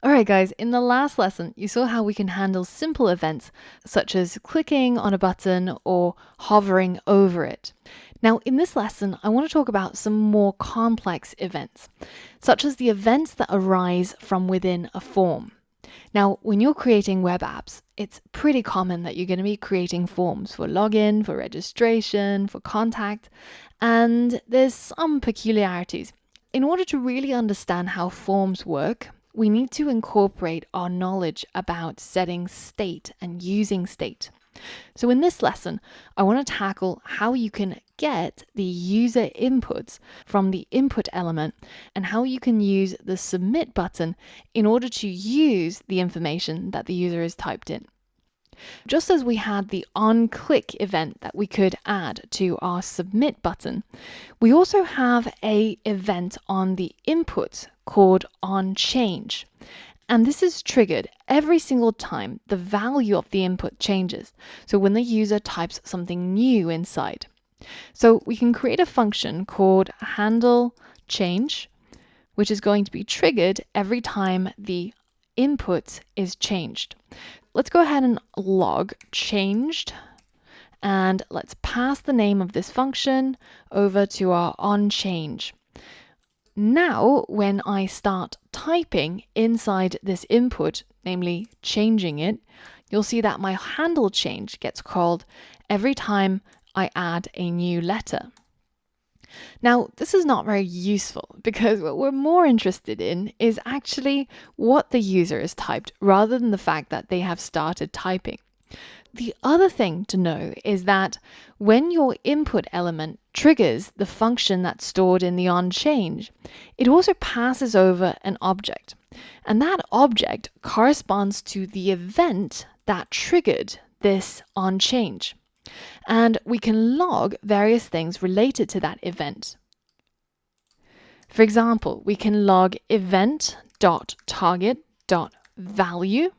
Alright guys, in the last lesson, you saw how we can handle simple events such as clicking on a button or hovering over it. Now in this lesson, I want to talk about some more complex events, such as the events that arise from within a form. Now, when you're creating web apps, it's pretty common that you're going to be creating forms for login, for registration, for contact, and there's some peculiarities. In order to really understand how forms work, we need to incorporate our knowledge about setting state and using state. So in this lesson, I want to tackle how you can get the user inputs from the input element and how you can use the submit button in order to use the information that the user has typed in. Just as we had the on-click event that we could add to our submit button, we also have an event on the input called onChange. And this is triggered every single time the value of the input changes. So when the user types something new inside. So we can create a function called handle change, which is going to be triggered every time the input is changed. Let's go ahead and log changed, and let's pass the name of this function over to our onChange. Now, when I start typing inside this input, namely changing it, you'll see that my handle change gets called every time I add a new letter. Now, this is not very useful because what we're more interested in is actually what the user has typed rather than the fact that they have started typing. The other thing to know is that when your input element triggers the function that's stored in the onChange, it also passes over an object. And that object corresponds to the event that triggered this onChange. And we can log various things related to that event. For example, we can log event.target.value.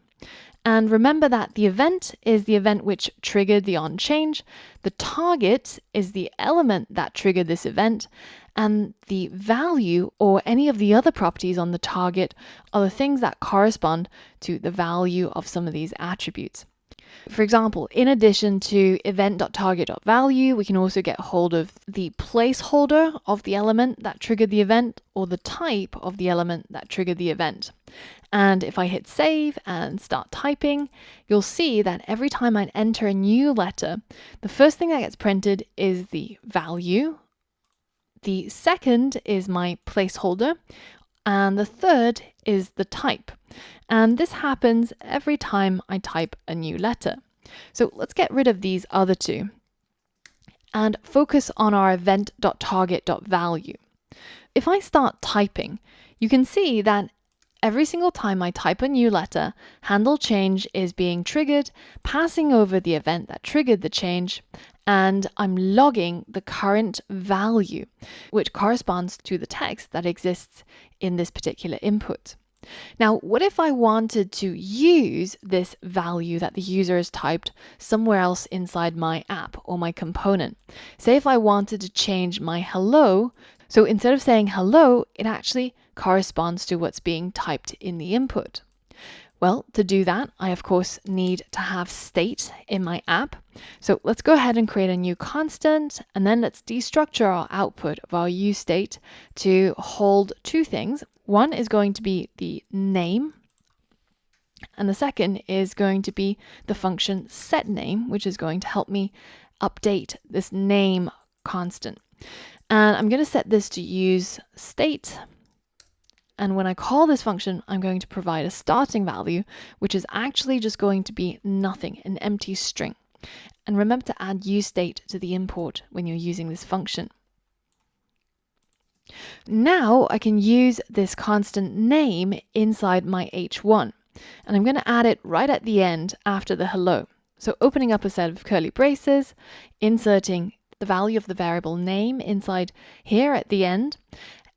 And remember that the event is the event which triggered the onChange. The target is the element that triggered this event. And the value or any of the other properties on the target are the things that correspond to the value of some of these attributes. For example, in addition to event.target.value, we can also get hold of the placeholder of the element that triggered the event or the type of the element that triggered the event. And if I hit save and start typing, you'll see that every time I enter a new letter, the first thing that gets printed is the value. The second is my placeholder. And the third is the type. And this happens every time I type a new letter. So let's get rid of these other two and focus on our event.target.value. If I start typing, you can see that every single time I type a new letter, handle change is being triggered, passing over the event that triggered the change, and I'm logging the current value, which corresponds to the text that exists in this particular input. Now, what if I wanted to use this value that the user has typed somewhere else inside my app or my component? Say if I wanted to change my hello, so instead of saying hello, it actually corresponds to what's being typed in the input. Well, to do that, I of course need to have state in my app. So let's go ahead and create a new constant, and then let's destructure our output of our useState to hold two things. One is going to be the name, and the second is going to be the function setName, which is going to help me update this name constant. And I'm going to set this to use state. And when I call this function, I'm going to provide a starting value, which is actually just going to be nothing, an empty string. And remember to add useState to the import when you're using this function. Now I can use this constant name inside my h1, and I'm going to add it right at the end after the hello. So opening up a set of curly braces, inserting the value of the variable name inside here at the end.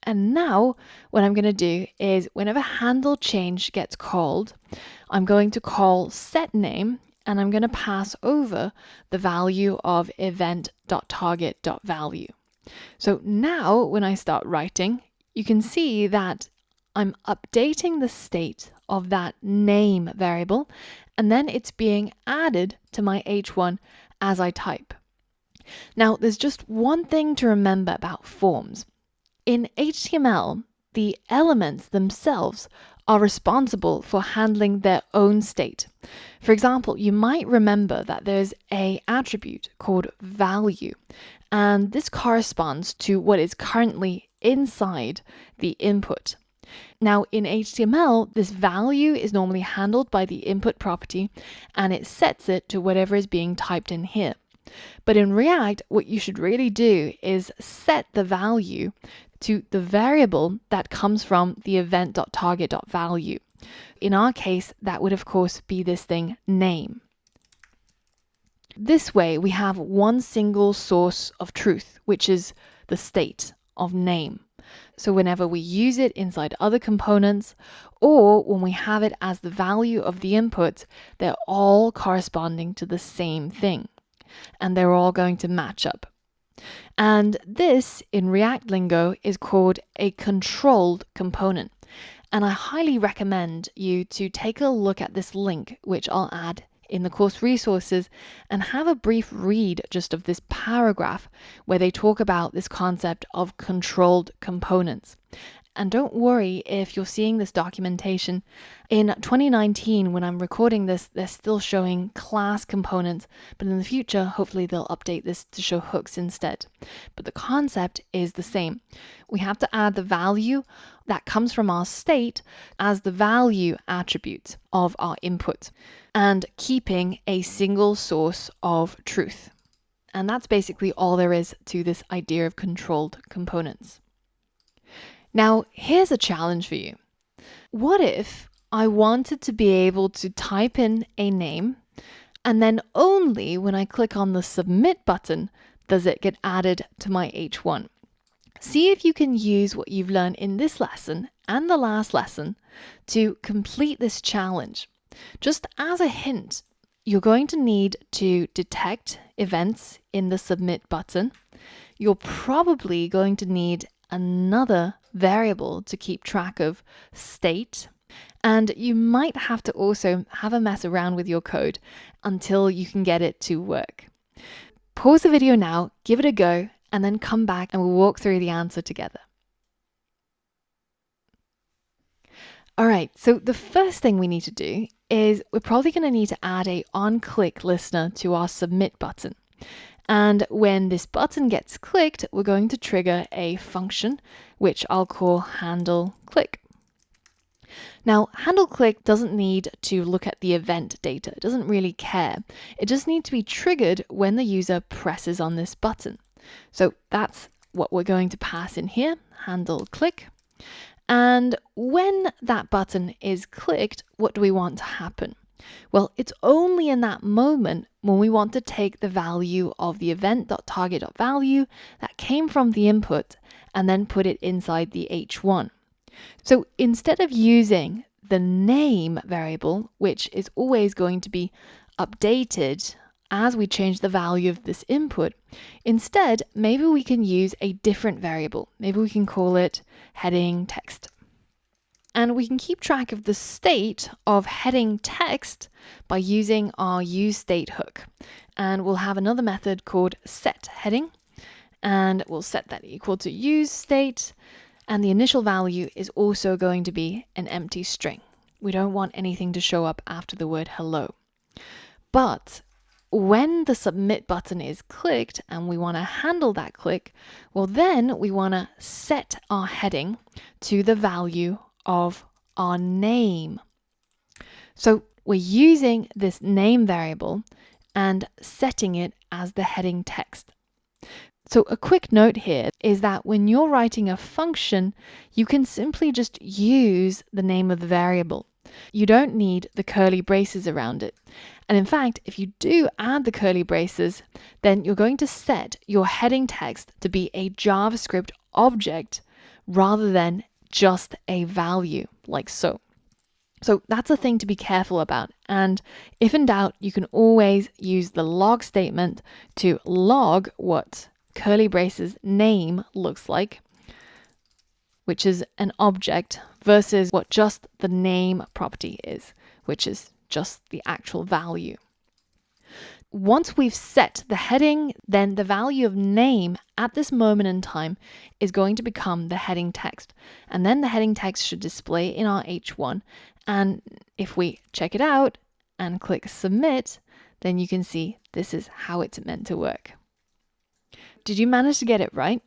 And now what I'm going to do is whenever handle change gets called, I'm going to call setName, and I'm going to pass over the value of event.target.value. So now when I start writing, you can see that I'm updating the state of that name variable, and then it's being added to my h1 as I type. Now, there's just one thing to remember about forms. In HTML, the elements themselves are responsible for handling their own state. For example, you might remember that there's an attribute called value, and this corresponds to what is currently inside the input. Now, in HTML, this value is normally handled by the input property, and it sets it to whatever is being typed in here. But in React, what you should really do is set the value to the variable that comes from the event.target.value. In our case, that would of course be this thing name. This way, we have one single source of truth, which is the state of name. So whenever we use it inside other components, or when we have it as the value of the input, they're all corresponding to the same thing, and they're all going to match up. And this, in React lingo, is called a controlled component. And I highly recommend you to take a look at this link, which I'll add in the course resources, and have a brief read just of this paragraph where they talk about this concept of controlled components. And don't worry if you're seeing this documentation. In 2019, when I'm recording this, they're still showing class components, but in the future, hopefully they'll update this to show hooks instead. But the concept is the same. We have to add the value that comes from our state as the value attribute of our input, and keeping a single source of truth. And that's basically all there is to this idea of controlled components. Now, here's a challenge for you. What if I wanted to be able to type in a name, and then only when I click on the submit button does it get added to my H1? See if you can use what you've learned in this lesson and the last lesson to complete this challenge. Just as a hint, you're going to need to detect events in the submit button. You're probably going to need another variable to keep track of state, and you might have to also have a mess around with your code until you can get it to work. Pause the video now, give it a go, and then come back and we'll walk through the answer together. All right, so the first thing we need to do is we're probably going to need to add a on-click listener to our submit button. And when this button gets clicked, we're going to trigger a function, which I'll call handle click. Now, handle click doesn't need to look at the event data. It doesn't really care. It just needs to be triggered when the user presses on this button. So that's what we're going to pass in here, handle click. And when that button is clicked, what do we want to happen? Well, it's only in that moment when we want to take the value of the event.target.value that came from the input and then put it inside the H1. So instead of using the name variable, which is always going to be updated as we change the value of this input, instead, maybe we can use a different variable. Maybe we can call it heading text. And we can keep track of the state of heading text by using our useState hook. And we'll have another method called setHeading, and we'll set that equal to useState. And the initial value is also going to be an empty string. We don't want anything to show up after the word hello. But when the submit button is clicked and we want to handle that click, well, then we want to set our heading to the value of our name. So we're using this name variable and setting it as the heading text. So a quick note here is that when you're writing a function, you can simply just use the name of the variable. You don't need the curly braces around it. And in fact, if you do add the curly braces, then you're going to set your heading text to be a JavaScript object rather than just a value, like so. So that's a thing to be careful about. And if in doubt, you can always use the log statement to log what curly braces name looks like, which is an object versus what just the name property is, which is just the actual value. Once we've set the heading, then the value of name at this moment in time is going to become the heading text. And then the heading text should display in our H1. And if we check it out and click submit, then you can see this is how it's meant to work. Did you manage to get it right?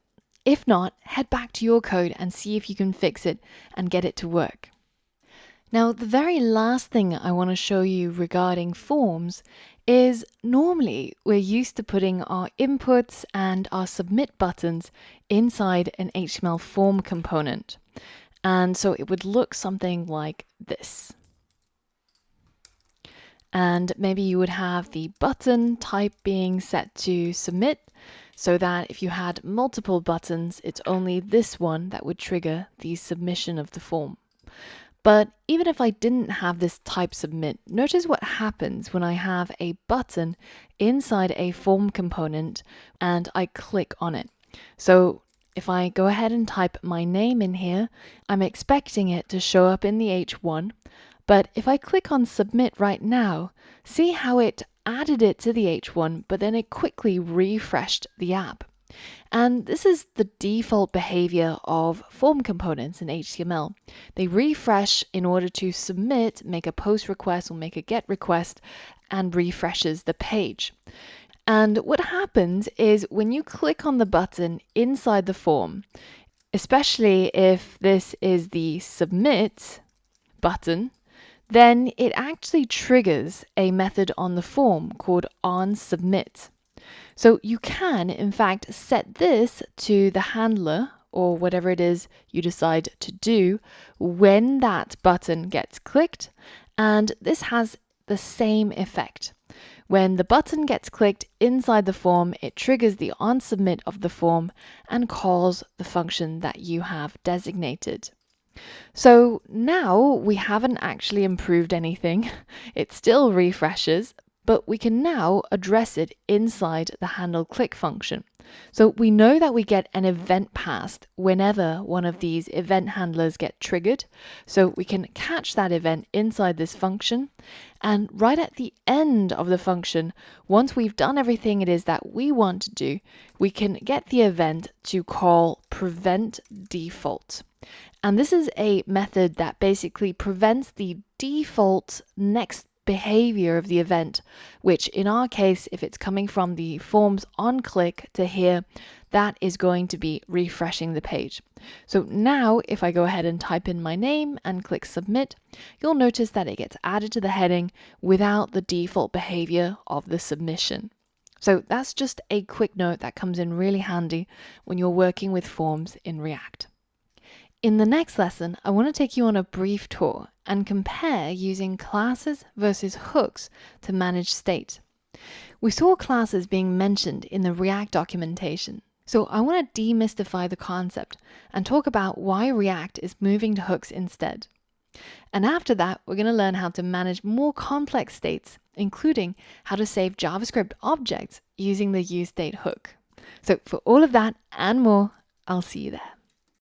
If not, head back to your code and see if you can fix it and get it to work. Now, the very last thing I want to show you regarding forms is normally we're used to putting our inputs and our submit buttons inside an HTML form component. And so it would look something like this. And maybe you would have the button type being set to submit, so that if you had multiple buttons, it's only this one that would trigger the submission of the form. But even if I didn't have this type submit, notice what happens when I have a button inside a form component and I click on it. So if I go ahead and type my name in here, I'm expecting it to show up in the H1. But if I click on submit right now, see how it added it to the H1, but then it quickly refreshed the app. And this is the default behavior of form components in HTML. They refresh in order to submit, make a post request or make a get request, and refreshes the page. And what happens is when you click on the button inside the form, especially if this is the submit button, then it actually triggers a method on the form called onSubmit. So you can, in fact, set this to the handler or whatever it is you decide to do when that button gets clicked, and this has the same effect. When the button gets clicked inside the form, it triggers the onSubmit of the form and calls the function that you have designated. So now we haven't actually improved anything. It still refreshes, but we can now address it inside the handle click function. So we know that we get an event passed whenever one of these event handlers get triggered. So we can catch that event inside this function. And right at the end of the function, once we've done everything it is that we want to do, we can get the event to call prevent default. And this is a method that basically prevents the default next behavior of the event, which in our case, if it's coming from the forms on click to here, that is going to be refreshing the page. So now if I go ahead and type in my name and click submit, you'll notice that it gets added to the heading without the default behavior of the submission. So that's just a quick note that comes in really handy when you're working with forms in React. In the next lesson, I want to take you on a brief tour and compare using classes versus hooks to manage state. We saw classes being mentioned in the React documentation, so I want to demystify the concept and talk about why React is moving to hooks instead. And after that, we're going to learn how to manage more complex states, including how to save JavaScript objects using the useState hook. So for all of that and more, I'll see you there.